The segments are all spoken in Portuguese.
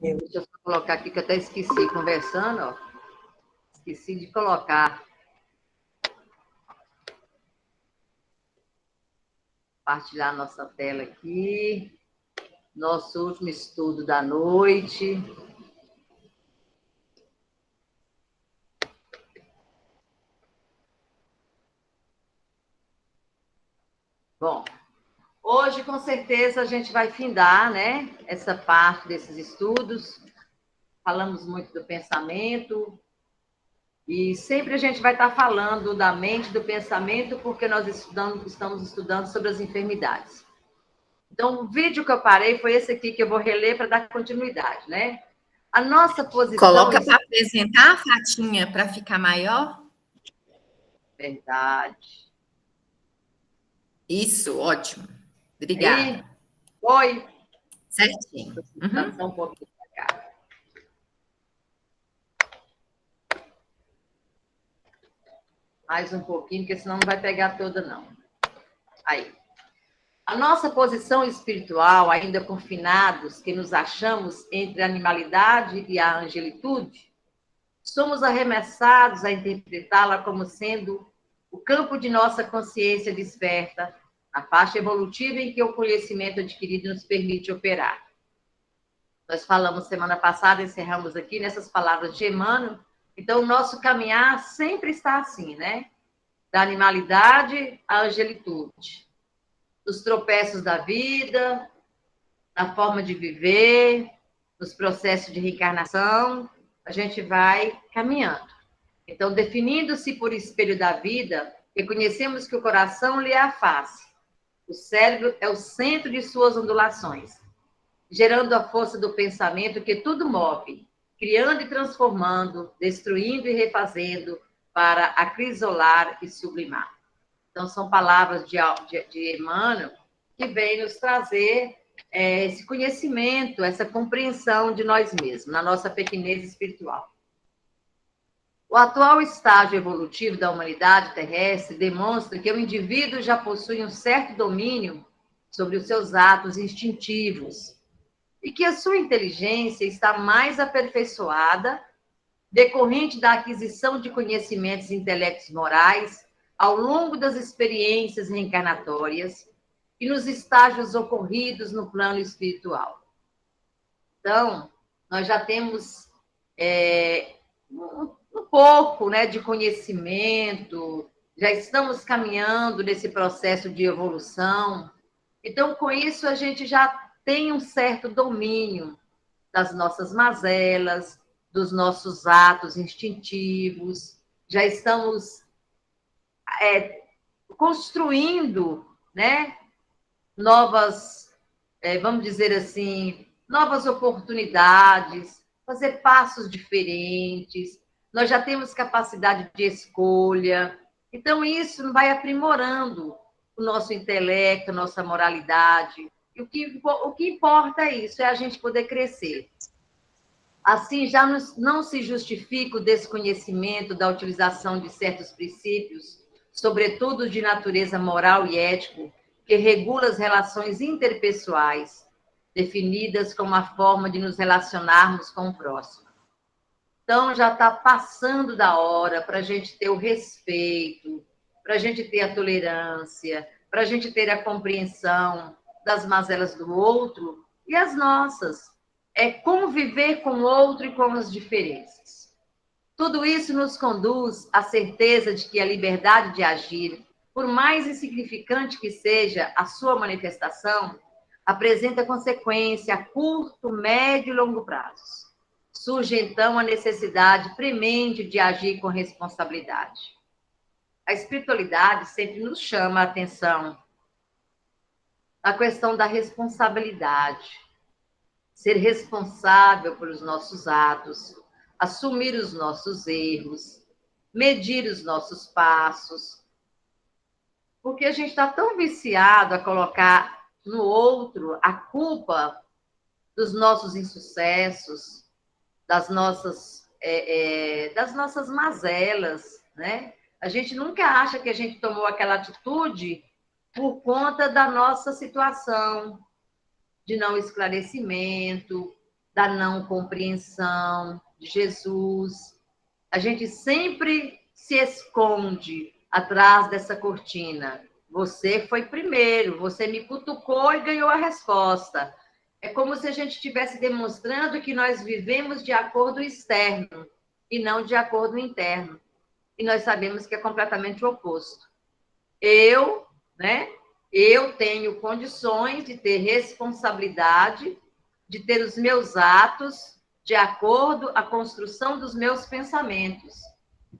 Deixa eu colocar aqui, que eu até esqueci, conversando, ó. Esqueci de colocar. Compartilhar nossa tela aqui. Nosso último estudo da noite. Bom, hoje, com certeza, a gente vai findar, né, essa parte desses estudos. Falamos muito do pensamento, e sempre a gente vai estar falando da mente, do pensamento, porque nós estamos estudando sobre as enfermidades. Então, o vídeo que eu parei foi esse aqui, que eu vou reler para dar continuidade, né? A nossa posição... Coloca para apresentar a Fatinha para ficar maior. Verdade. Isso, ótimo. Obrigada. Aí, foi. Certinho. Só um pouquinho para cá. Mais um pouquinho, porque senão não vai pegar toda, não. Aí. A nossa posição espiritual, ainda confinados, que nos achamos entre a animalidade e a angelitude, somos arremessados a interpretá-la como sendo o campo de nossa consciência desperta, a faixa evolutiva em que o conhecimento adquirido nos permite operar. Nós falamos semana passada, encerramos aqui nessas palavras de Emmanuel, então o nosso caminhar sempre está assim, né? Da animalidade à angelitude. Dos tropeços da vida, na forma de viver, nos processos de reencarnação, a gente vai caminhando. Então, definindo-se por espelho da vida, reconhecemos que o coração lhe é a face, o cérebro é o centro de suas ondulações, gerando a força do pensamento que tudo move, criando e transformando, destruindo e refazendo, para acrisolar e sublimar. Então, são palavras de Emmanuel que vem nos trazer esse conhecimento, essa compreensão de nós mesmos, na nossa pequenez espiritual. O atual estágio evolutivo da humanidade terrestre demonstra que o indivíduo já possui um certo domínio sobre os seus atos instintivos e que a sua inteligência está mais aperfeiçoada, decorrente da aquisição de conhecimentos intelectos morais ao longo das experiências reencarnatórias e nos estágios ocorridos no plano espiritual. Então, nós já temos um pouco, né, de conhecimento, já estamos caminhando nesse processo de evolução. Então, com isso, a gente já tem um certo domínio das nossas mazelas, dos nossos atos instintivos, já estamos construindo, né, novas, vamos dizer assim, novas oportunidades, fazer passos diferentes, nós já temos capacidade de escolha, então isso vai aprimorando o nosso intelecto, a nossa moralidade, e o que importa é isso, é a gente poder crescer. Assim, já não se justifica o desconhecimento da utilização de certos princípios, sobretudo de natureza moral e ético, que regula as relações interpessoais, definidas como a forma de nos relacionarmos com o próximo. Então, já está passando da hora para a gente ter o respeito, para a gente ter a tolerância, para a gente ter a compreensão das mazelas do outro e as nossas. É conviver com o outro e com as diferenças. Tudo isso nos conduz à certeza de que a liberdade de agir, por mais insignificante que seja a sua manifestação, apresenta consequência a curto, médio e longo prazos. Surge, então, a necessidade premente de agir com responsabilidade. A espiritualidade sempre nos chama a atenção na questão da responsabilidade. Ser responsável pelos nossos atos, assumir os nossos erros, medir os nossos passos. Porque a gente está tão viciado a colocar no outro a culpa dos nossos insucessos, das nossas mazelas, né? A gente nunca acha que a gente tomou aquela atitude por conta da nossa situação de não esclarecimento, da não compreensão de Jesus. A gente sempre se esconde atrás dessa cortina. Você foi primeiro, você me cutucou e ganhou a resposta. É como se a gente estivesse demonstrando que nós vivemos de acordo externo e não de acordo interno. E nós sabemos que é completamente o oposto. Eu, né? Eu tenho condições de ter responsabilidade, de ter os meus atos de acordo com a construção dos meus pensamentos,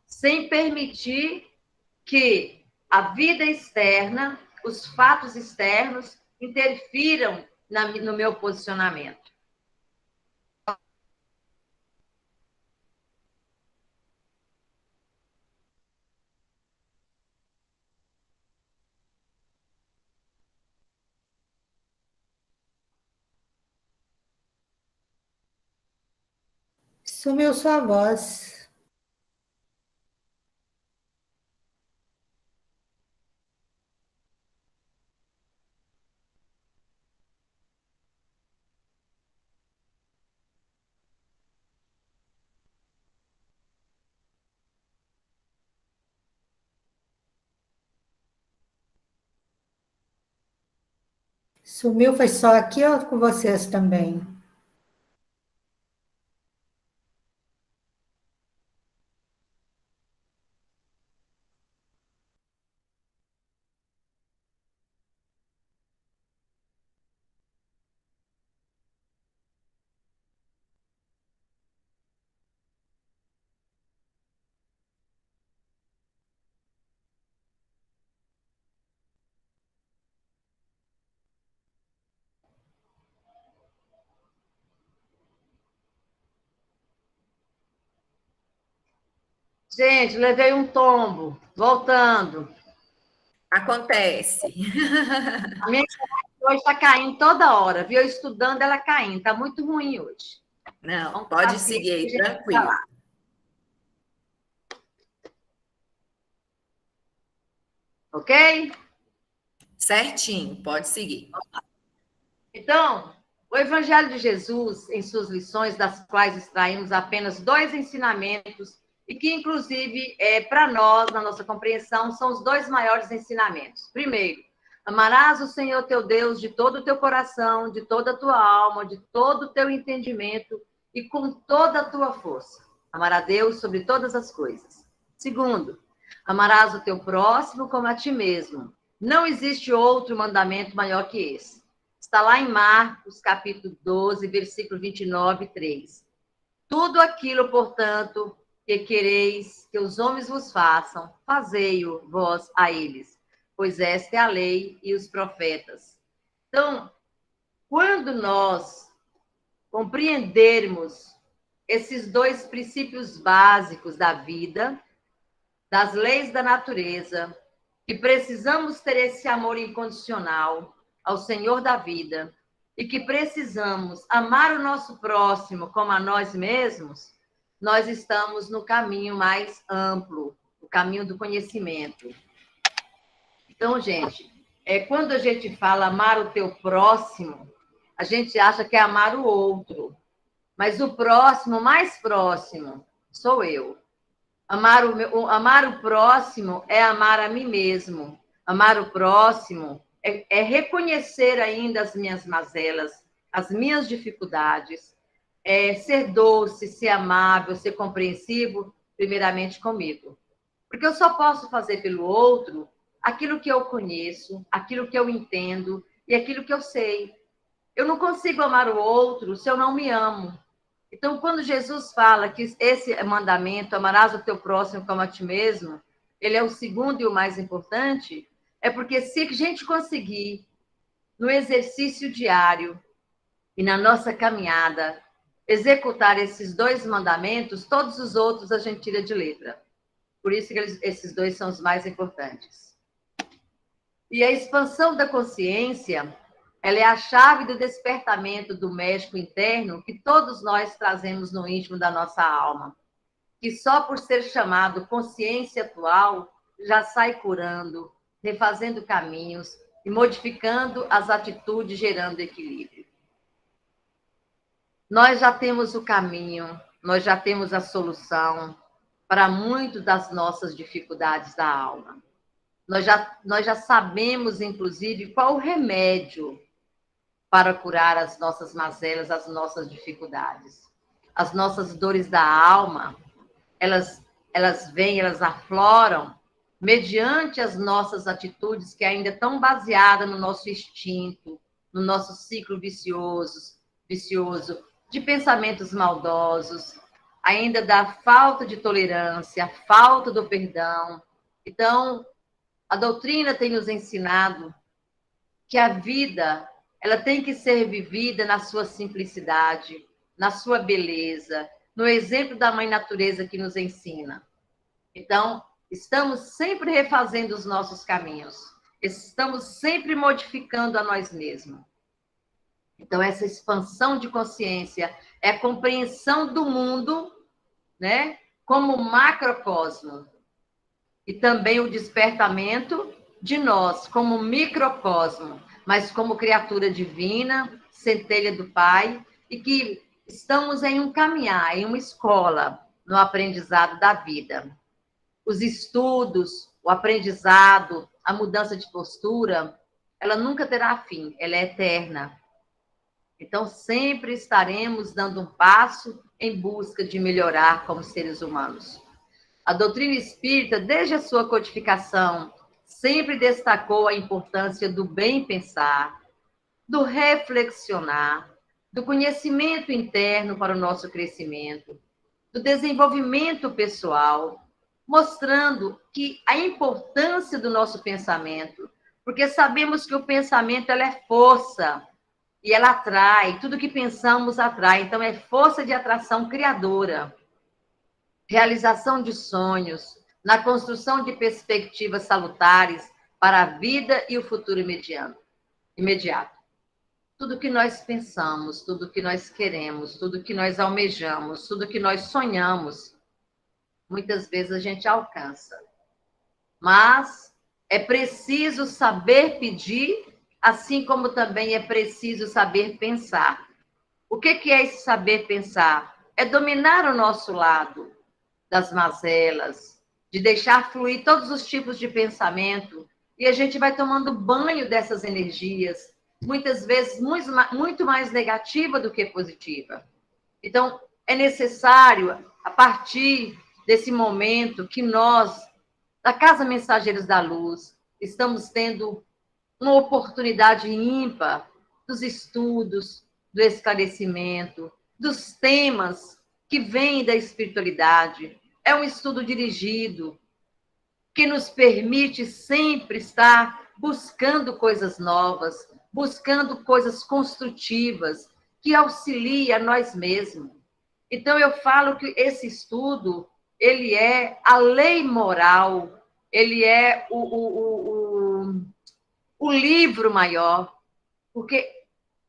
sem permitir que a vida externa, os fatos externos, interfiram no meu posicionamento. Sumiu sua voz. Sumiu, foi só aqui ou com vocês também? Gente, levei um tombo, voltando. Acontece. A minha internet hoje está caindo toda hora, viu? Eu estudando, ela caindo. Está muito ruim hoje. Não, Vamos pode assim, seguir aí, a gente vai tranquilo. lá. Ok? Certinho, pode seguir. Então, o Evangelho de Jesus, em suas lições, das quais extraímos apenas 2 ensinamentos, e que, inclusive, para nós, na nossa compreensão, são os 2 maiores ensinamentos. Primeiro, amarás o Senhor teu Deus de todo o teu coração, de toda a tua alma, de todo o teu entendimento e com toda a tua força. Amar a Deus sobre todas as coisas. Segundo, amarás o teu próximo como a ti mesmo. Não existe outro mandamento maior que esse. Está lá em Marcos, capítulo 12, versículo 29, 3. Tudo aquilo, portanto, que quereis que os homens vos façam, fazei-o vós a eles, pois esta é a lei e os profetas. Então, quando nós compreendermos esses 2 princípios básicos da vida, das leis da natureza, que precisamos ter esse amor incondicional ao Senhor da vida e que precisamos amar o nosso próximo como a nós mesmos, nós estamos no caminho mais amplo, o caminho do conhecimento. Então, gente, quando a gente fala amar o teu próximo, a gente acha que é amar o outro, mas o próximo, mais próximo, sou eu. Amar o próximo é amar a mim mesmo. Amar o próximo é reconhecer ainda as minhas mazelas, as minhas dificuldades, é ser doce, ser amável, ser compreensivo, primeiramente comigo. Porque eu só posso fazer pelo outro aquilo que eu conheço, aquilo que eu entendo e aquilo que eu sei. Eu não consigo amar o outro se eu não me amo. Então, quando Jesus fala que esse mandamento, amarás o teu próximo como a ti mesmo, ele é o segundo e o mais importante, é porque se a gente conseguir, no exercício diário e na nossa caminhada, executar esses 2 mandamentos, todos os outros a gente tira de letra. Por isso que esses 2 são os mais importantes. E a expansão da consciência, ela é a chave do despertamento do médico interno que todos nós trazemos no íntimo da nossa alma, que só por ser chamado consciência atual já sai curando, refazendo caminhos e modificando as atitudes, gerando equilíbrio. Nós já temos o caminho, nós já temos a solução para muito das nossas dificuldades da alma. Nós já sabemos, inclusive, qual o remédio para curar as nossas mazelas, as nossas dificuldades. As nossas dores da alma, elas vêm, elas afloram mediante as nossas atitudes que ainda estão baseadas no nosso instinto, no nosso ciclo vicioso de pensamentos maldosos, ainda da falta de tolerância, falta do perdão. Então, a doutrina tem nos ensinado que a vida, ela tem que ser vivida na sua simplicidade, na sua beleza, no exemplo da Mãe Natureza que nos ensina. Então, estamos sempre refazendo os nossos caminhos, estamos sempre modificando a nós mesmos. Então, essa expansão de consciência é a compreensão do mundo, né, como macrocosmo, e também o despertamento de nós como microcosmo, mas como criatura divina, centelha do Pai, e que estamos em um caminhar, em uma escola, no aprendizado da vida. Os estudos, o aprendizado, a mudança de postura, ela nunca terá fim, ela é eterna. Então, sempre estaremos dando um passo em busca de melhorar como seres humanos. A doutrina espírita, desde a sua codificação, sempre destacou a importância do bem pensar, do reflexionar, do conhecimento interno para o nosso crescimento, do desenvolvimento pessoal, mostrando que a importância do nosso pensamento, porque sabemos que o pensamento ela é força e ela atrai, tudo que pensamos atrai, então é força de atração criadora, realização de sonhos, na construção de perspectivas salutares para a vida e o futuro imediato. Tudo que nós pensamos, tudo que nós queremos, tudo que nós almejamos, tudo que nós sonhamos, muitas vezes a gente alcança. Mas é preciso saber pedir, assim como também é preciso saber pensar. O que é esse saber pensar? É dominar o nosso lado das mazelas, de deixar fluir todos os tipos de pensamento, e a gente vai tomando banho dessas energias, muitas vezes muito mais negativa do que positiva. Então, é necessário, a partir desse momento que nós, da Casa Mensageiros da Luz, estamos tendo uma oportunidade ímpar dos estudos, do esclarecimento, dos temas que vêm da espiritualidade. É um estudo dirigido, que nos permite sempre estar buscando coisas novas, buscando coisas construtivas, que auxilia nós mesmos. Então, eu falo que esse estudo, ele é a lei moral, ele é o livro maior, porque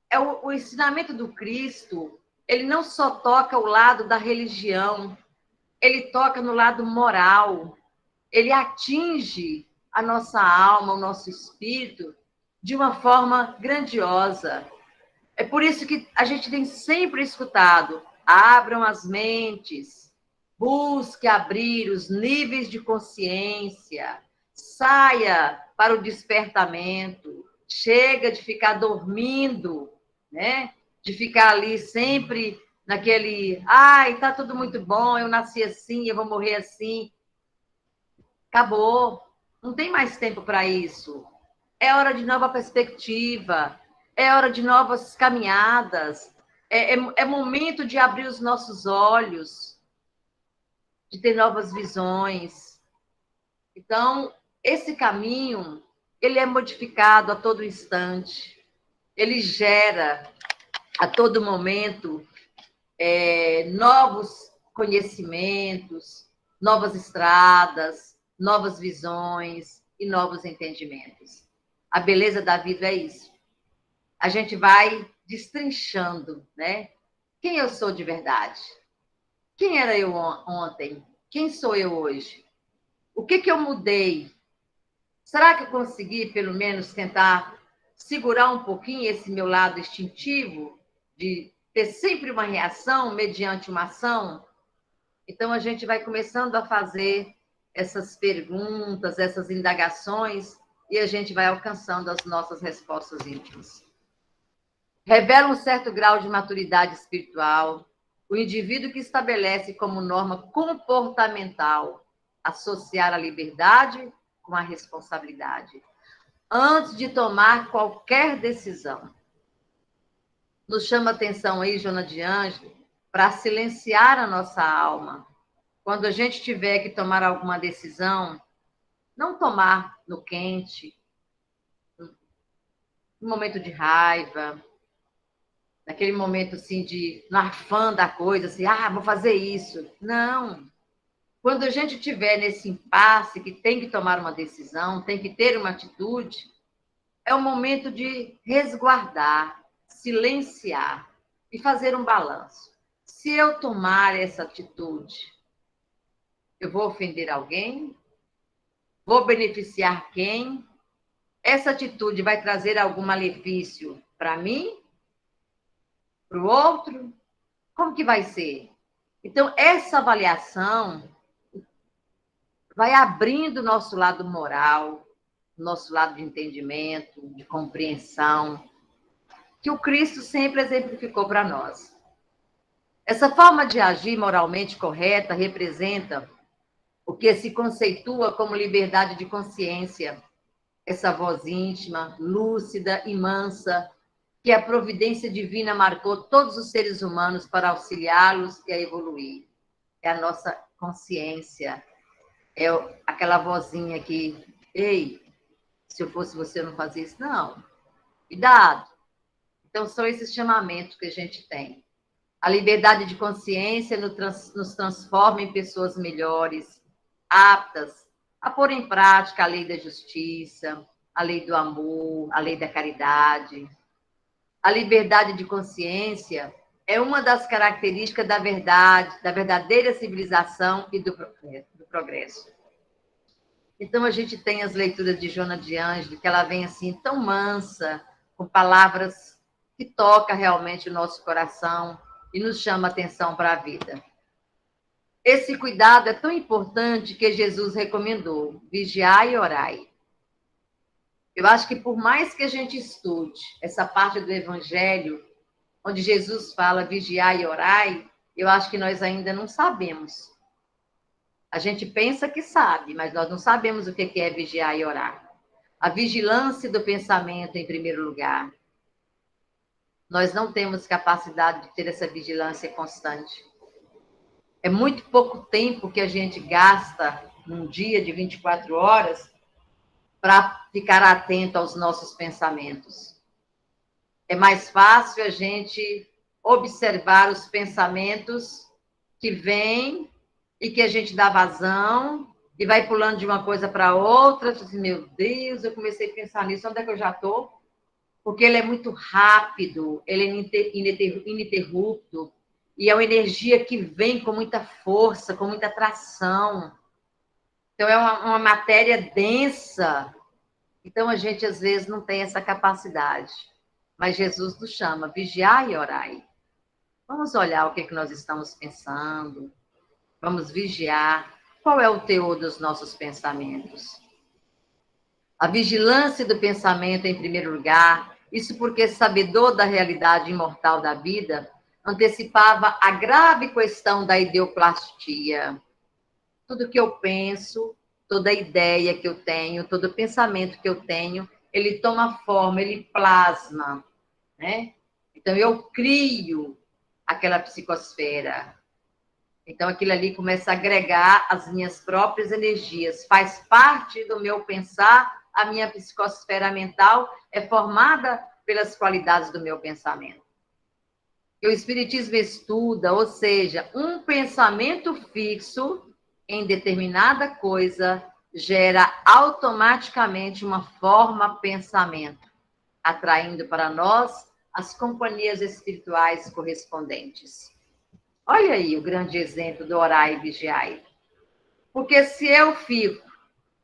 é o ensinamento do Cristo, ele não só toca o lado da religião, ele toca no lado moral, ele atinge a nossa alma, o nosso espírito, de uma forma grandiosa. É por isso que a gente tem sempre escutado, abram as mentes, busque abrir os níveis de consciência, saia para o despertamento, chega de ficar dormindo, né? De ficar ali sempre naquele, ai, tá tudo muito bom, eu nasci assim, eu vou morrer assim. Acabou, não tem mais tempo para isso. É hora de nova perspectiva, é hora de novas caminhadas, é momento de abrir os nossos olhos, de ter novas visões. Então, esse caminho, ele é modificado a todo instante, ele gera a todo momento novos conhecimentos, novas estradas, novas visões e novos entendimentos. A beleza da vida é isso. A gente vai destrinchando, né? Quem eu sou de verdade? Quem era eu ontem? Quem sou eu hoje? O que eu mudei? Será que eu consegui, pelo menos, tentar segurar um pouquinho esse meu lado instintivo de ter sempre uma reação mediante uma ação, então a gente vai começando a fazer essas perguntas, essas indagações, e a gente vai alcançando as nossas respostas íntimas. Revela um certo grau de maturidade espiritual o indivíduo que estabelece como norma comportamental associar a liberdade com a responsabilidade, antes de tomar qualquer decisão. Nos chama atenção aí, Joana de Ângelo, para silenciar a nossa alma. Quando a gente tiver que tomar alguma decisão, não tomar no quente, no momento de raiva, naquele momento assim de no afã da coisa, assim, vou fazer isso. Não. Quando a gente estiver nesse impasse que tem que tomar uma decisão, tem que ter uma atitude, é o momento de resguardar, silenciar e fazer um balanço. Se eu tomar essa atitude, eu vou ofender alguém? Vou beneficiar quem? Essa atitude vai trazer algum malefício para mim? Para o outro? Como que vai ser? Então, essa avaliação vai abrindo o nosso lado moral, nosso lado de entendimento, de compreensão, que o Cristo sempre exemplificou para nós. Essa forma de agir moralmente correta representa o que se conceitua como liberdade de consciência, essa voz íntima, lúcida e mansa, que a providência divina marcou todos os seres humanos para auxiliá-los e a evoluir. É a nossa consciência, é aquela vozinha que, ei, se eu fosse você, eu não fazia isso. Não, cuidado. Então, são esses chamamentos que a gente tem. A liberdade de consciência nos transforma em pessoas melhores, aptas a pôr em prática a lei da justiça, a lei do amor, a lei da caridade. A liberdade de consciência é uma das características da verdade, da verdadeira civilização e do progresso. Então, a gente tem as leituras de Joana de Ângelo, que ela vem assim, tão mansa, com palavras que tocam realmente o nosso coração e nos chama atenção para a vida. Esse cuidado é tão importante que Jesus recomendou: vigiai e orai. Eu acho que por mais que a gente estude essa parte do Evangelho, onde Jesus fala vigiai e orai, eu acho que nós ainda não sabemos. A gente pensa que sabe, mas nós não sabemos o que é vigiar e orar. A vigilância do pensamento, em primeiro lugar. Nós não temos capacidade de ter essa vigilância constante. É muito pouco tempo que a gente gasta num dia de 24 horas para ficar atento aos nossos pensamentos. É mais fácil a gente observar os pensamentos que vêm e que a gente dá vazão e vai pulando de uma coisa para outra. Assim, meu Deus, eu comecei a pensar nisso, onde é que eu já estou? Porque ele é muito rápido, ele é ininterrupto, e é uma energia que vem com muita força, com muita atração. Então, é uma matéria densa. Então, a gente, às vezes, não tem essa capacidade. Mas Jesus nos chama, vigiai e orai. Vamos olhar o que nós estamos pensando. Vamos vigiar. Qual é o teor dos nossos pensamentos? A vigilância do pensamento, em primeiro lugar, isso porque, sabedor da realidade imortal da vida, antecipava a grave questão da ideoplastia. Tudo que eu penso, toda ideia que eu tenho, todo pensamento que eu tenho, ele toma forma, ele plasma, né? Então, eu crio aquela psicosfera. Então, aquilo ali começa a agregar as minhas próprias energias, faz parte do meu pensar, a minha psicosfera mental é formada pelas qualidades do meu pensamento. E o Espiritismo estuda, ou seja, um pensamento fixo em determinada coisa gera automaticamente uma forma pensamento, atraindo para nós as companhias espirituais correspondentes. Olha aí o grande exemplo do orar e vigiar. Porque se eu fico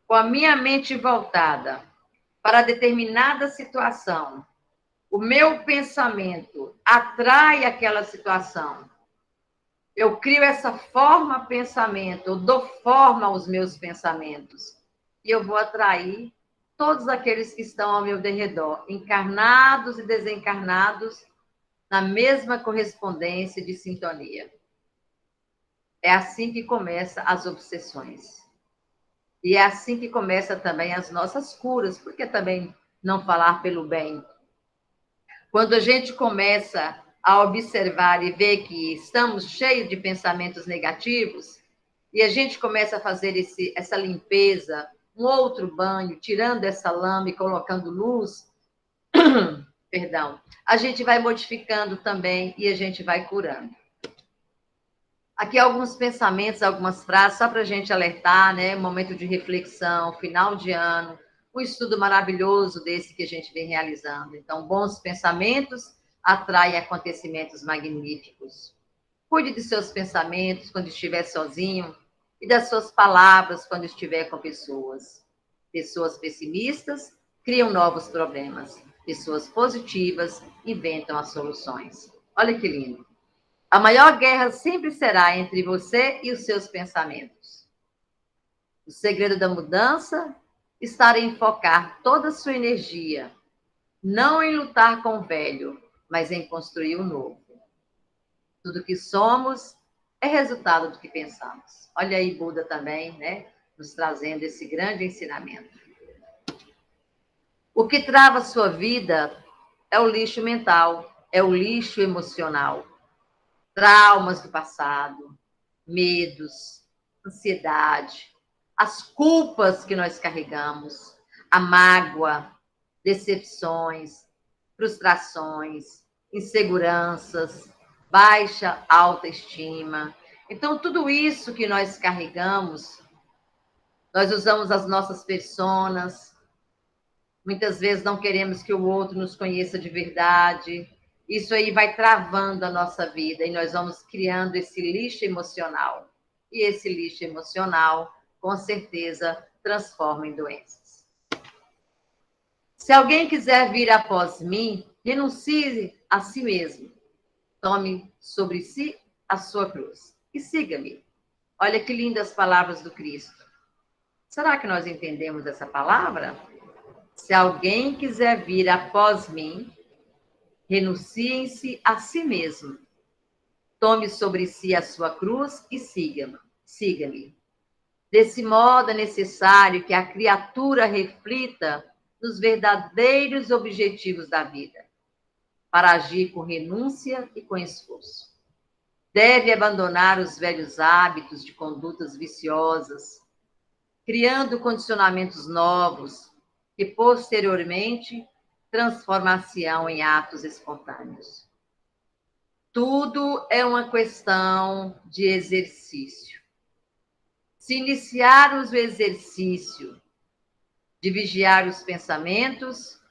com a minha mente voltada para determinada situação, o meu pensamento atrai aquela situação, eu crio essa forma pensamento, eu dou forma aos meus pensamentos, e eu vou atrair todos aqueles que estão ao meu derredor, encarnados e desencarnados, na mesma correspondência de sintonia. É assim que começam as obsessões. E é assim que começa também as nossas curas, porque também não falar pelo bem. Quando a gente começa a observar e ver que estamos cheios de pensamentos negativos, e a gente começa a fazer essa limpeza, um outro banho, tirando essa lama e colocando luz, perdão, a gente vai modificando também e a gente vai curando. Aqui alguns pensamentos, algumas frases, só para a gente alertar, né? Momento de reflexão, final de ano, um estudo maravilhoso desse que a gente vem realizando. Então, bons pensamentos atraem acontecimentos magníficos. Cuide de seus pensamentos quando estiver sozinho e das suas palavras quando estiver com pessoas. Pessoas pessimistas criam novos problemas. Pessoas positivas inventam as soluções. Olha que lindo. A maior guerra sempre será entre você e os seus pensamentos. O segredo da mudança está em focar toda a sua energia, não em lutar com o velho, mas em construir o novo. Tudo que somos é resultado do que pensamos. Olha aí Buda também, né, nos trazendo esse grande ensinamento. O que trava a sua vida é o lixo mental, é o lixo emocional. Traumas do passado, medos, ansiedade, as culpas que nós carregamos, a mágoa, decepções, frustrações, inseguranças, baixa autoestima. Então, tudo isso que nós carregamos, nós usamos as nossas personas, muitas vezes não queremos que o outro nos conheça de verdade. Isso aí vai travando a nossa vida e nós vamos criando esse lixo emocional. E esse lixo emocional, com certeza, transforma em doenças. Se alguém quiser vir após mim, renuncie a si mesmo. Tome sobre si a sua cruz e siga-me. Olha que lindas palavras do Cristo. Será que nós entendemos essa palavra? Se alguém quiser vir após mim, renunciem-se a si mesmo. Tome sobre si a sua cruz e siga-me. Desse modo, é necessário que a criatura reflita nos verdadeiros objetivos da vida, para agir com renúncia e com esforço. Deve abandonar os velhos hábitos de condutas viciosas, criando condicionamentos novos, que posteriormente transformar-se-ão em atos espontâneos. Tudo é uma questão de exercício. Se iniciarmos o exercício de vigiar os pensamentos,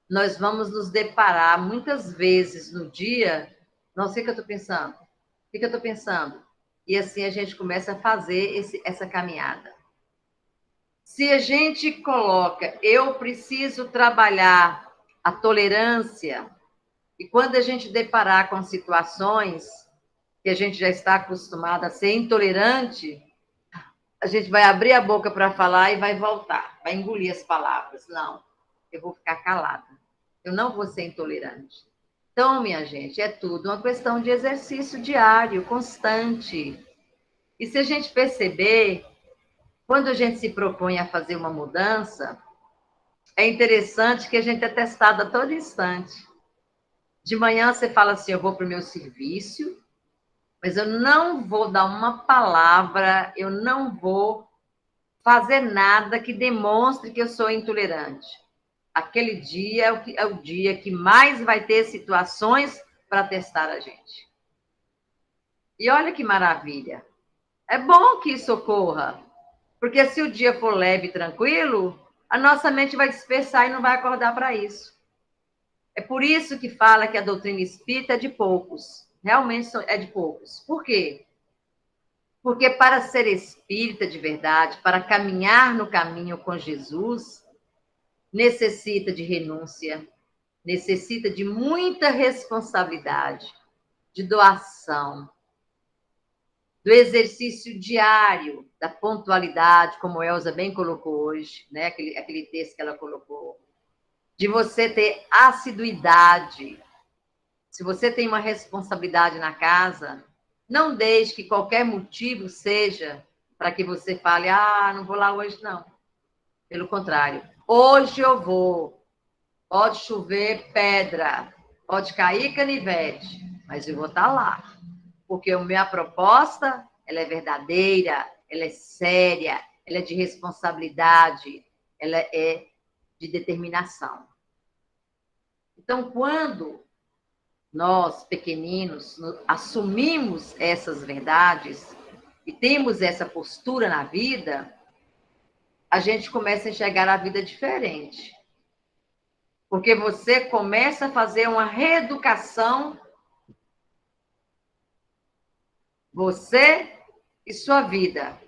nós vamos nos deparar muitas vezes no dia, não sei o que eu estou pensando, o que eu estou pensando? E assim a gente começa a fazer essa caminhada. Se a gente coloca, eu preciso trabalhar a tolerância, e quando a gente deparar com situações que a gente já está acostumado a ser intolerante, a gente vai abrir a boca para falar e vai voltar, vai engolir as palavras. Não, eu vou ficar calada. Eu não vou ser intolerante. Então, minha gente, é tudo uma questão de exercício diário, constante. E se a gente perceber, quando a gente se propõe a fazer uma mudança, é interessante que a gente é testada a todo instante. De manhã você fala assim, eu vou para o meu serviço, mas eu não vou dar uma palavra, eu não vou fazer nada que demonstre que eu sou intolerante. Aquele dia é o dia que mais vai ter situações para testar a gente. E olha que maravilha. É bom que isso ocorra, porque se o dia for leve e tranquilo, a nossa mente vai dispersar e não vai acordar para isso. É por isso que fala que a doutrina espírita é de poucos. Realmente é de poucos. Por quê? Porque para ser espírita de verdade, para caminhar no caminho com Jesus, necessita de renúncia, necessita de muita responsabilidade, de doação, do exercício diário, da pontualidade, como a Elza bem colocou hoje, né? Aquele texto que ela colocou, de você ter assiduidade. Se você tem uma responsabilidade na casa, não deixe que qualquer motivo seja para que você fale, não vou lá hoje, não. Pelo contrário, hoje eu vou. Pode chover pedra, pode cair canivete, mas eu vou estar lá. Porque a minha proposta, ela é verdadeira, ela é séria, ela é de responsabilidade, ela é de determinação. Então, quando nós, pequeninos, assumimos essas verdades e temos essa postura na vida, a gente começa a enxergar a vida diferente. Porque você começa a fazer uma reeducação, você e sua vida,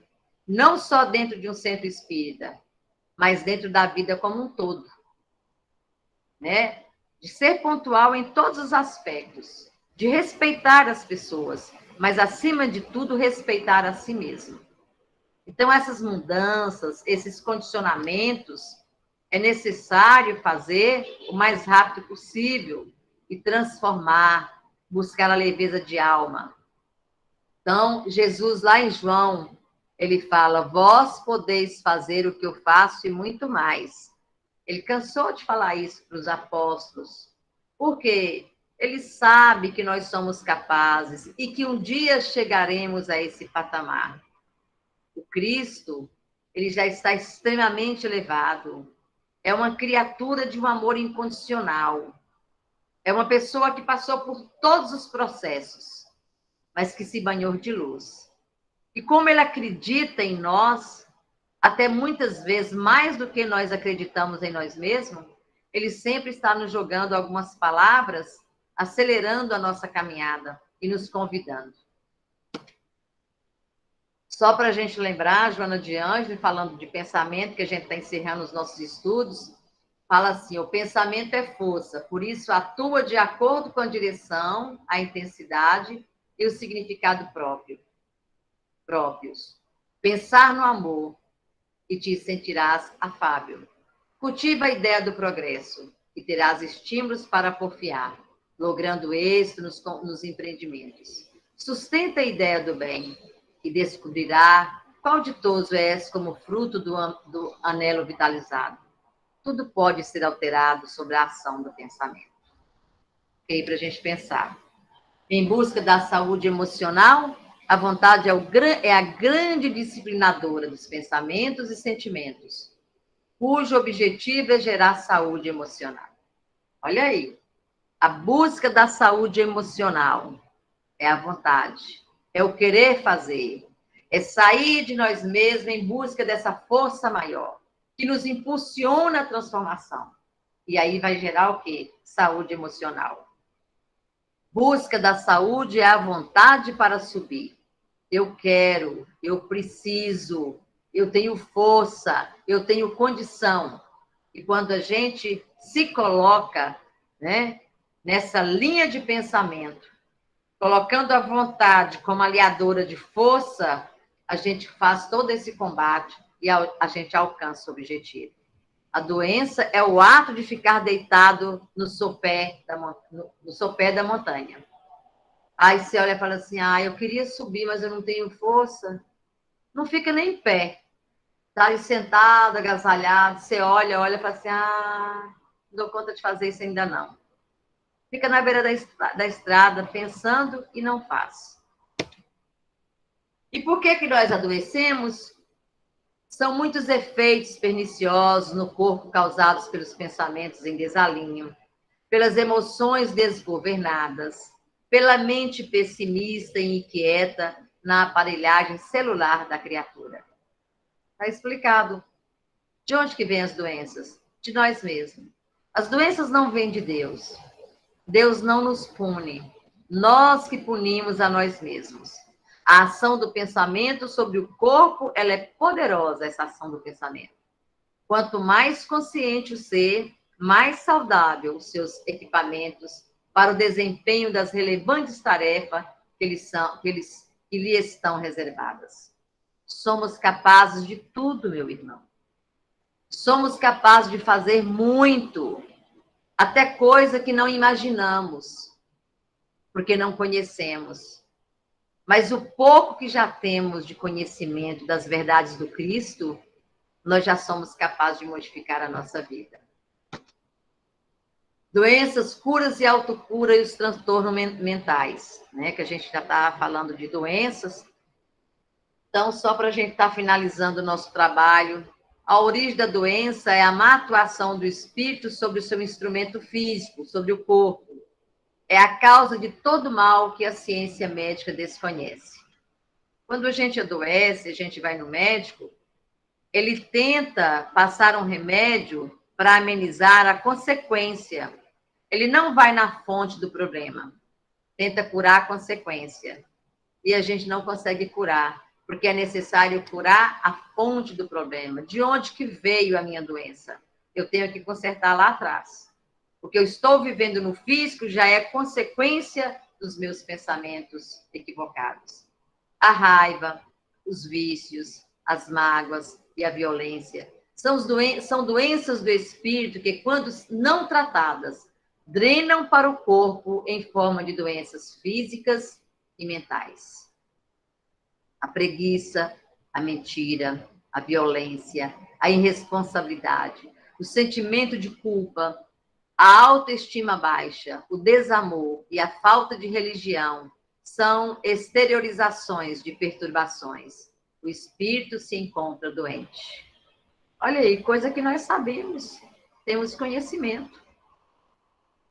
não só dentro de um centro espírita, mas dentro da vida como um todo, né? De ser pontual em todos os aspectos, de respeitar as pessoas, mas, acima de tudo, respeitar a si mesmo. Então, essas mudanças, esses condicionamentos, é necessário fazer o mais rápido possível e transformar, buscar a leveza de alma. Então, Jesus, lá em João, ele fala, vós podeis fazer o que eu faço e muito mais. Ele cansou de falar isso para os apóstolos, porque ele sabe que nós somos capazes e que um dia chegaremos a esse patamar. O Cristo, ele já está extremamente elevado. É uma criatura de um amor incondicional. É uma pessoa que passou por todos os processos, mas que se banhou de luz. E como ele acredita em nós, até muitas vezes, mais do que nós acreditamos em nós mesmos, ele sempre está nos jogando algumas palavras, acelerando a nossa caminhada e nos convidando. Só para a gente lembrar, Joana de Ângeles, falando de pensamento, que a gente está encerrando os nossos estudos, fala assim, o pensamento é força, por isso atua de acordo com a direção, a intensidade e o significado próprios. Pensar no amor e te sentirás afável. Cultiva a ideia do progresso e terás estímulos para porfiar, logrando êxito nos empreendimentos. Sustenta a ideia do bem e descobrirá qual de todos és como fruto do anelo vitalizado. Tudo pode ser alterado sobre a ação do pensamento. Ok? Para a gente pensar. Em busca da saúde emocional, a vontade é a grande disciplinadora dos pensamentos e sentimentos, cujo objetivo é gerar saúde emocional. Olha aí, a busca da saúde emocional é a vontade, é o querer fazer, é sair de nós mesmos em busca dessa força maior, que nos impulsiona a transformação. E aí vai gerar o quê? Saúde emocional. Busca da saúde é a vontade para subir. Eu quero, eu preciso, eu tenho força, eu tenho condição. E quando a gente se coloca, né, nessa linha de pensamento, colocando a vontade como aliadora de força, a gente faz todo esse combate e a gente alcança o objetivo. A doença é o ato de ficar deitado no sopé da montanha. Aí você olha e fala assim, eu queria subir, mas eu não tenho força. Não fica nem em pé. Está ali sentado, agasalhado, você olha e fala assim, não dou conta de fazer isso ainda não. Fica na beira da estrada, pensando e não faz. E por que nós adoecemos? São muitos efeitos perniciosos no corpo causados pelos pensamentos em desalinho, pelas emoções desgovernadas, pela mente pessimista e inquieta na aparelhagem celular da criatura. Está explicado. De onde que vêm as doenças? De nós mesmos. As doenças não vêm de Deus. Deus não nos pune. Nós que punimos a nós mesmos. A ação do pensamento sobre o corpo, ela é poderosa, essa ação do pensamento. Quanto mais consciente o ser, mais saudável os seus equipamentos para o desempenho das relevantes tarefas que lhe estão reservadas. Somos capazes de tudo, meu irmão. Somos capazes de fazer muito, até coisa que não imaginamos, porque não conhecemos. Mas o pouco que já temos de conhecimento das verdades do Cristo, nós já somos capazes de modificar a nossa vida. Doenças, curas e autocura e os transtornos mentais, né? Que a gente já está falando de doenças. Então, só para a gente estar finalizando o nosso trabalho, a origem da doença é a má atuação do espírito sobre o seu instrumento físico, sobre o corpo. É a causa de todo mal que a ciência médica desconhece. Quando a gente adoece, a gente vai no médico, ele tenta passar um remédio para amenizar a consequência. Ele não vai na fonte do problema, tenta curar a consequência. E a gente não consegue curar, porque é necessário curar a fonte do problema. De onde que veio a minha doença? Eu tenho que consertar lá atrás. O que eu estou vivendo no físico já é consequência dos meus pensamentos equivocados. A raiva, os vícios, as mágoas e a violência são doenças do espírito que, quando não tratadas, drenam para o corpo em forma de doenças físicas e mentais. A preguiça, a mentira, a violência, a irresponsabilidade, o sentimento de culpa, a autoestima baixa, o desamor e a falta de religião são exteriorizações de perturbações. O espírito se encontra doente. Olha aí, coisa que nós sabemos, temos conhecimento.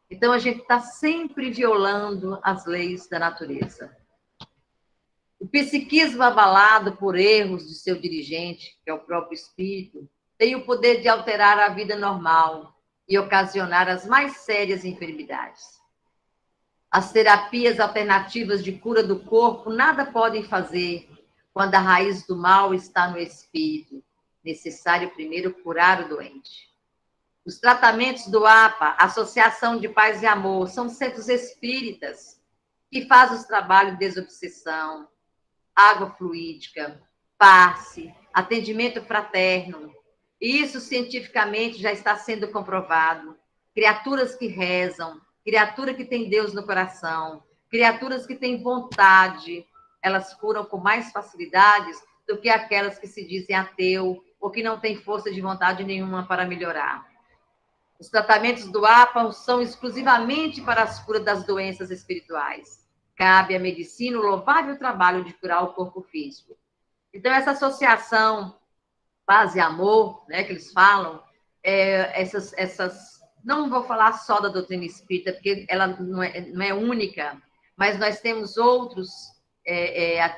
Então, a gente está sempre violando as leis da natureza. O psiquismo abalado por erros de seu dirigente, que é o próprio espírito, tem o poder de alterar a vida normal e ocasionar as mais sérias enfermidades. As terapias alternativas de cura do corpo nada podem fazer quando a raiz do mal está no espírito. Necessário primeiro curar o doente. Os tratamentos do APA, Associação de Paz e Amor, são centros espíritas que fazem os trabalhos de desobsessão, água fluídica, passe, atendimento fraterno. Isso cientificamente já está sendo comprovado. Criaturas que rezam, criatura que tem Deus no coração, criaturas que têm vontade, elas curam com mais facilidades do que aquelas que se dizem ateu ou que não têm força de vontade nenhuma para melhorar. Os tratamentos do APA são exclusivamente para as curas das doenças espirituais. Cabe à medicina o louvável trabalho de curar o corpo físico. Então, essa associação Paz e Amor, né, que eles falam, não vou falar só da doutrina espírita, porque ela não é única, mas nós temos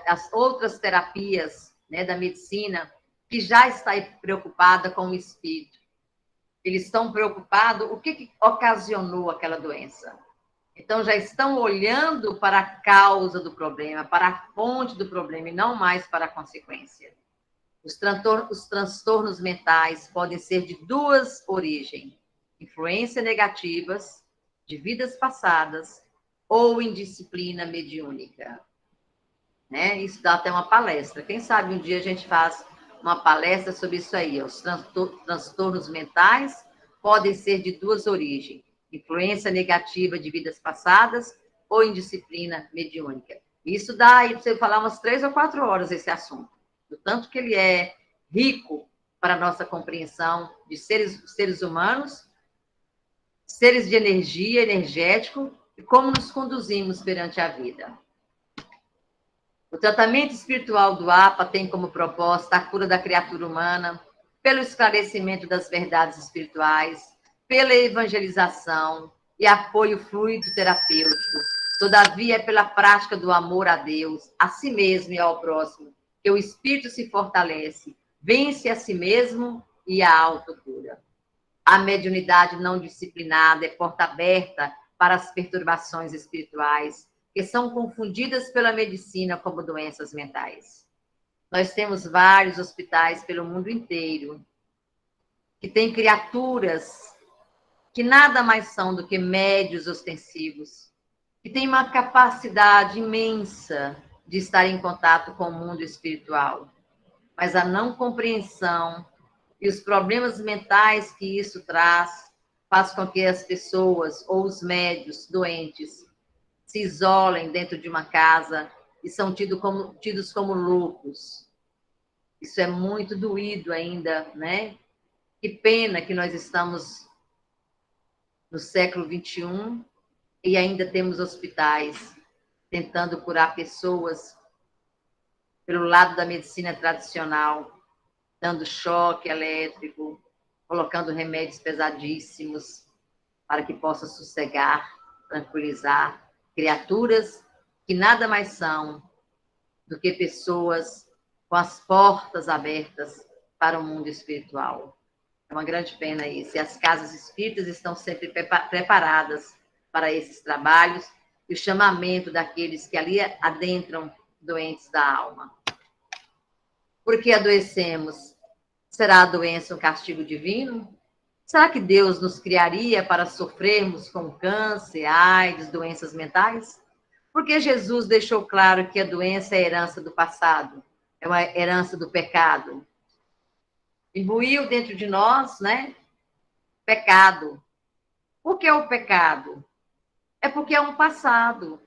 as outras terapias, né, da medicina que já está preocupada com o espírito. Eles estão preocupados o que ocasionou aquela doença. Então, já estão olhando para a causa do problema, para a fonte do problema, e não mais para a consequência. Os transtornos mentais podem ser de duas origens: influência negativas, de vidas passadas, ou indisciplina mediúnica. Né? Isso dá até uma palestra. Quem sabe um dia a gente faz uma palestra sobre isso aí. Os transtornos mentais podem ser de duas origens: influência negativa de vidas passadas ou indisciplina mediúnica. Isso dá aí para você falar umas 3 ou 4 horas esse assunto. Do tanto que ele é rico para a nossa compreensão de seres humanos, seres de energia, energético, e como nos conduzimos perante a vida. O tratamento espiritual do APA tem como proposta a cura da criatura humana pelo esclarecimento das verdades espirituais, pela evangelização e apoio fluido terapêutico. Todavia, é pela prática do amor a Deus, a si mesmo e ao próximo, que o espírito se fortalece, vence a si mesmo e a autocura. A mediunidade não disciplinada é porta aberta para as perturbações espirituais, que são confundidas pela medicina como doenças mentais. Nós temos vários hospitais pelo mundo inteiro que têm criaturas que nada mais são do que médios ostensivos, que têm uma capacidade imensa de estar em contato com o mundo espiritual, mas a não compreensão e os problemas mentais que isso traz faz com que as pessoas ou os médios doentes se isolem dentro de uma casa e são tidos como loucos. Isso é muito doído ainda, né? Que pena que nós estamos no século XXI e ainda temos hospitais tentando curar pessoas pelo lado da medicina tradicional, dando choque elétrico, colocando remédios pesadíssimos para que possa sossegar, tranquilizar criaturas que nada mais são do que pessoas com as portas abertas para o mundo espiritual. É uma grande pena isso. E as casas espíritas estão sempre preparadas para esses trabalhos e o chamamento daqueles que ali adentram doentes da alma. Por que adoecemos? Será a doença um castigo divino? Será que Deus nos criaria para sofrermos com câncer, AIDS, doenças mentais? Porque Jesus deixou claro que a doença é herança do passado, é uma herança do pecado. Imbuiu dentro de nós, né? Pecado. Por que é o pecado? É porque é um passado,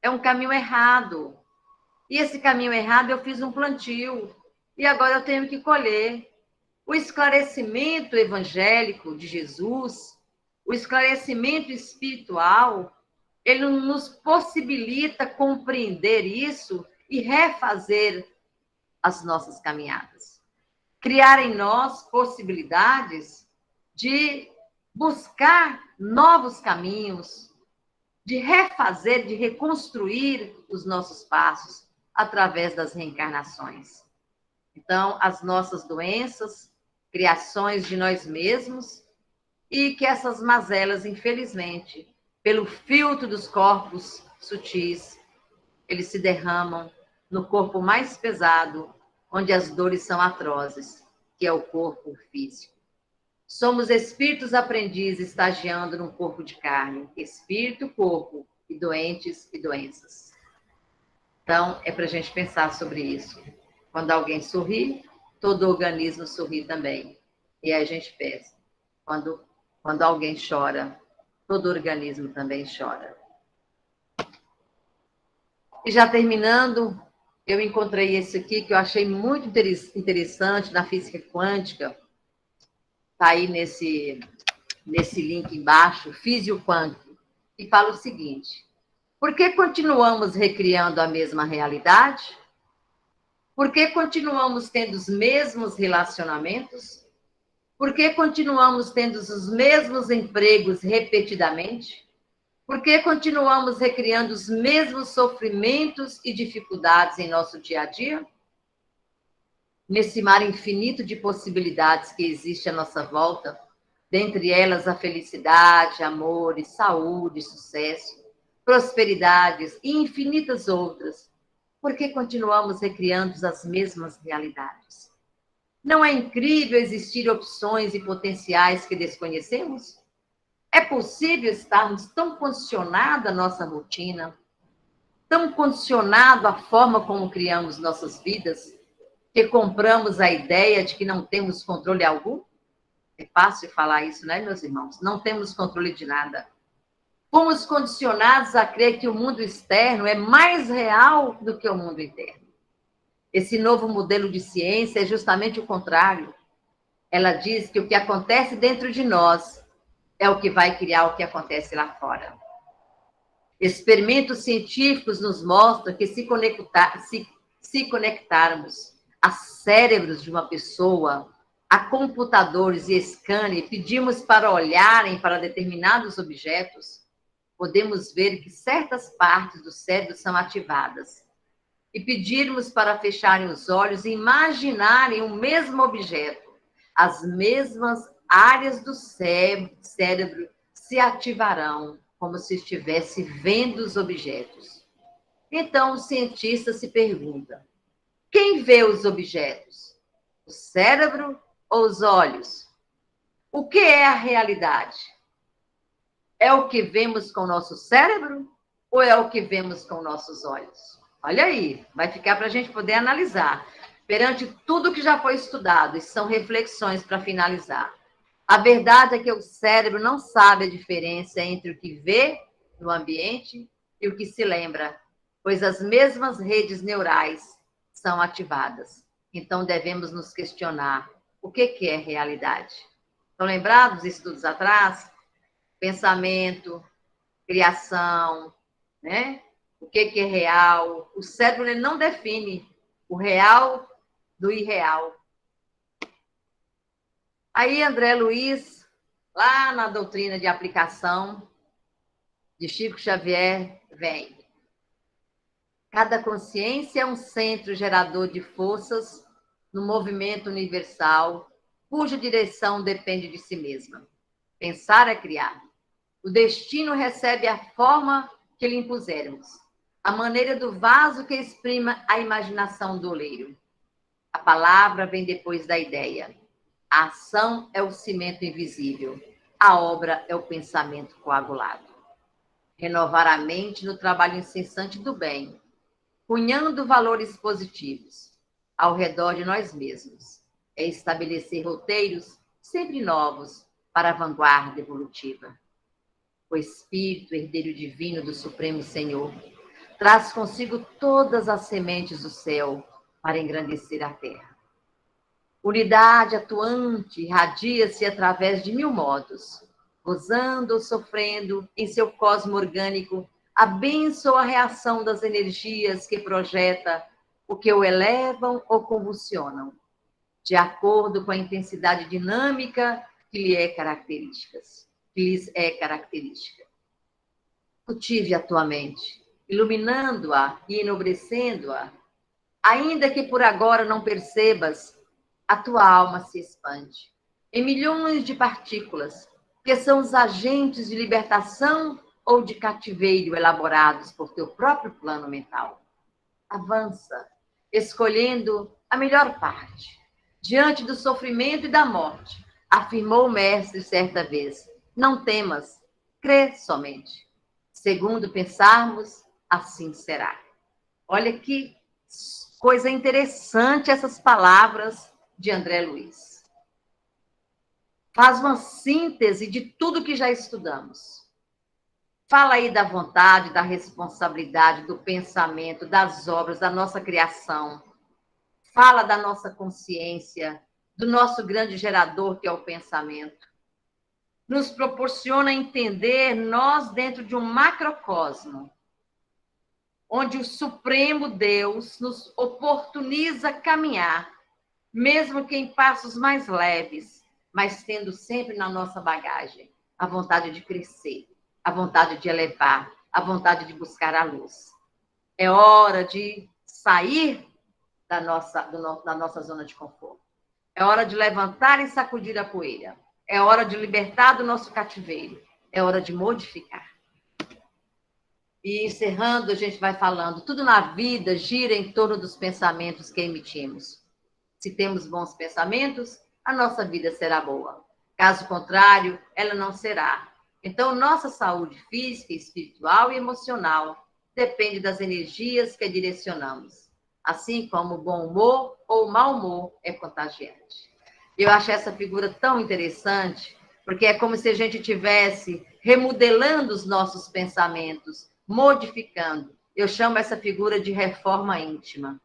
é um caminho errado. E esse caminho errado eu fiz um plantio, e agora eu tenho que colher. O esclarecimento evangélico de Jesus, o esclarecimento espiritual, ele nos possibilita compreender isso e refazer as nossas caminhadas. Criar em nós possibilidades de buscar novos caminhos, de refazer, de reconstruir os nossos passos através das reencarnações. Então, as nossas doenças, criações de nós mesmos, e que essas mazelas, infelizmente, pelo filtro dos corpos sutis, eles se derramam no corpo mais pesado, onde as dores são atrozes, que é o corpo físico. Somos espíritos aprendizes estagiando num corpo de carne, espírito, corpo, e doentes e doenças. Então, é para a gente pensar sobre isso. Quando alguém sorri, todo o organismo sorri também. E aí a gente pensa, quando alguém chora, todo o organismo também chora. E já terminando, eu encontrei esse aqui que eu achei muito interessante na física quântica. Está aí nesse link embaixo, Físio Quântico, e fala o seguinte: por que continuamos recriando a mesma realidade? Por que continuamos tendo os mesmos relacionamentos? Por que continuamos tendo os mesmos empregos repetidamente? Por que continuamos recriando os mesmos sofrimentos e dificuldades em nosso dia a dia? Nesse mar infinito de possibilidades que existe à nossa volta, dentre elas a felicidade, amor, saúde, sucesso, prosperidades e infinitas outras, por que continuamos recriando as mesmas realidades? Não é incrível existir opções e potenciais que desconhecemos? É possível estarmos tão condicionados à nossa rotina, tão condicionados à forma como criamos nossas vidas, que compramos a ideia de que não temos controle algum? É fácil falar isso, né, meus irmãos? Não temos controle de nada. Fomos condicionados a crer que o mundo externo é mais real do que o mundo interno. Esse novo modelo de ciência é justamente o contrário. Ela diz que o que acontece dentro de nós é o que vai criar o que acontece lá fora. Experimentos científicos nos mostram que se conectarmos a cérebros de uma pessoa, a computadores e scanner, e pedirmos para olharem para determinados objetos, podemos ver que certas partes do cérebro são ativadas. E pedirmos para fecharem os olhos e imaginarem o mesmo objeto, as mesmas áreas do cérebro se ativarão, como se estivesse vendo os objetos. Então, o cientista se pergunta: quem vê os objetos? O cérebro ou os olhos? O que é a realidade? É o que vemos com o nosso cérebro ou é o que vemos com nossos olhos? Olha aí, vai ficar para a gente poder analisar. Perante tudo que já foi estudado, e são reflexões para finalizar. A verdade é que o cérebro não sabe a diferença entre o que vê no ambiente e o que se lembra, pois as mesmas redes neurais são ativadas. Então, devemos nos questionar o que é realidade. Estão lembrados, estudos atrás? Pensamento, criação, né? O que é real? O cérebro ele não define o real do irreal. Aí, André Luiz, lá na doutrina de aplicação de Chico Xavier, vem. Cada consciência é um centro gerador de forças no movimento universal, cuja direção depende de si mesma. Pensar é criar. O destino recebe a forma que lhe impusermos, a maneira do vaso que exprima a imaginação do oleiro. A palavra vem depois da ideia. A ação é o cimento invisível. A obra é o pensamento coagulado. Renovar a mente no trabalho incessante do bem, cunhando valores positivos ao redor de nós mesmos. É estabelecer roteiros sempre novos para a vanguarda evolutiva. O Espírito, herdeiro divino do Supremo Senhor, traz consigo todas as sementes do céu para engrandecer a terra. Unidade atuante irradia-se através de 1000 modos, gozando ou sofrendo em seu cosmo orgânico a bênção ou a reação das energias que projeta o que o elevam ou convulsionam, de acordo com a intensidade dinâmica que lhes é característica. Cultive a tua mente, iluminando-a e enobrecendo-a, ainda que por agora não percebas, a tua alma se expande em milhões de partículas, que são os agentes de libertação ou de cativeiro elaborados por teu próprio plano mental. Avança, escolhendo a melhor parte. Diante do sofrimento e da morte, afirmou o mestre certa vez, não temas, crê somente. Segundo pensarmos, assim será. Olha que coisa interessante essas palavras de André Luiz. Faz uma síntese de tudo que já estudamos. Fala aí da vontade, da responsabilidade, do pensamento, das obras, da nossa criação. Fala da nossa consciência, do nosso grande gerador, que é o pensamento. Nos proporciona entender nós dentro de um macrocosmo, onde o Supremo Deus nos oportuniza caminhar, mesmo que em passos mais leves, mas tendo sempre na nossa bagagem a vontade de crescer, a vontade de elevar, a vontade de buscar a luz. É hora de sair da nossa zona de conforto. É hora de levantar e sacudir a poeira. É hora de libertar do nosso cativeiro. É hora de modificar. E encerrando, a gente vai falando, tudo na vida gira em torno dos pensamentos que emitimos. Se temos bons pensamentos, a nossa vida será boa. Caso contrário, ela não será. Então, nossa saúde física, espiritual e emocional depende das energias que direcionamos. Assim como o bom humor ou o mau humor é contagiante. Eu acho essa figura tão interessante, porque é como se a gente estivesse remodelando os nossos pensamentos, modificando. Eu chamo essa figura de reforma íntima.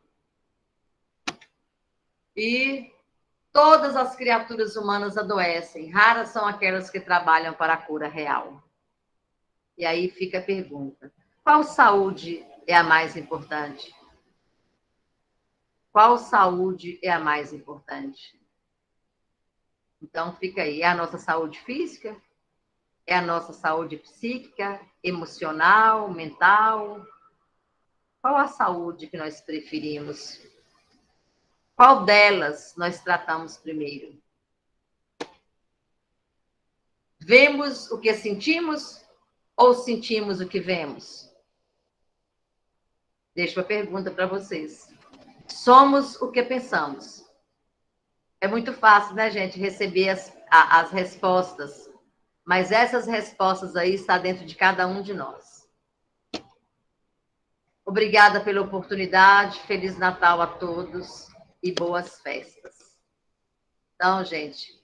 E todas as criaturas humanas adoecem, raras são aquelas que trabalham para a cura real. E aí fica a pergunta: qual saúde é a mais importante? Qual saúde é a mais importante? Então fica aí, é a nossa saúde física? É a nossa saúde psíquica, emocional, mental? Qual a saúde que nós preferimos? Qual delas nós tratamos primeiro? Vemos o que sentimos ou sentimos o que vemos? Deixo uma pergunta para vocês. Somos o que pensamos. É muito fácil, né, gente, receber as respostas. Mas essas respostas aí estão dentro de cada um de nós. Obrigada pela oportunidade. Feliz Natal a todos e boas festas. Então, gente,